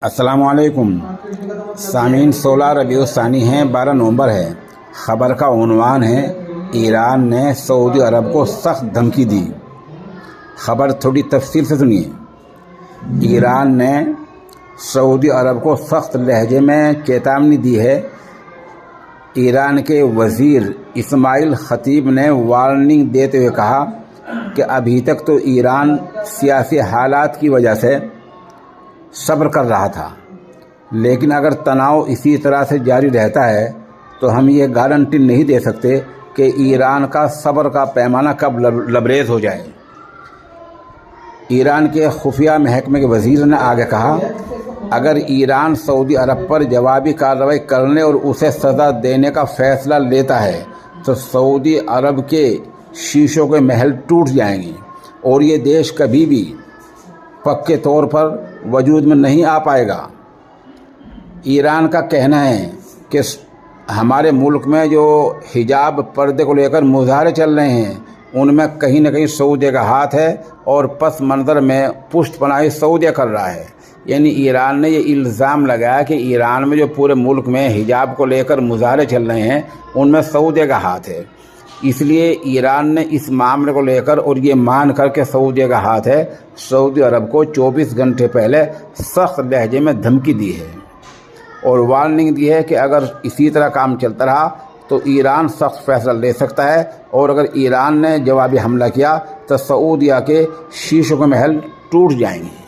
अस्सलामुअलैकुम सामीन 16 रबीउल सानी है, 12 नवंबर है। ख़बर का उन्वान है, ईरान ने सऊदी अरब को सख्त धमकी दी। ख़बर थोड़ी तफसील से सुनिए। ईरान ने सऊदी अरब को सख्त लहजे में चेतावनी दी है। ईरान के वज़ीर इस्माइल ख़तीब ने वार्निंग देते हुए कहा कि अभी तक तो ईरान सियासी हालात की वजह से सब्र कर रहा था, लेकिन अगर तनाव इसी तरह से जारी रहता है तो हम ये गारंटी नहीं दे सकते कि ईरान का सब्र का पैमाना कब लबरेज हो जाए। ईरान के खुफिया महकमे के वज़ीर ने आगे कहा, अगर ईरान सऊदी अरब पर जवाबी कार्रवाई करने और उसे सज़ा देने का फ़ैसला लेता है तो सऊदी अरब के शीशों के महल टूट जाएंगे और ये देश कभी भी पक्के तौर पर वजूद में नहीं आ पाएगा। ईरान का कहना है कि हमारे मुल्क में जो हिजाब पर्दे को लेकर मुजाहरे चल रहे हैं उनमें कहीं न कहीं सऊदी का हाथ है और पस मंज़र में पुष्टपनाही सऊदी कर रहा है। यानी ईरान ने ये इल्ज़ाम लगाया कि ईरान में जो पूरे मुल्क में हिजाब को लेकर मुजाहरे चल रहे हैं उनमें सऊदी का हाथ है। इसलिए ईरान ने इस मामले को लेकर और ये मान कर के सऊदी का हाथ है, सऊदी अरब को 24 घंटे पहले सख्त लहजे में धमकी दी है और वार्निंग दी है कि अगर इसी तरह काम चलता रहा तो ईरान सख्त फैसला ले सकता है और अगर ईरान ने जवाबी हमला किया तो सऊदिया के शीशों के महल टूट जाएंगे।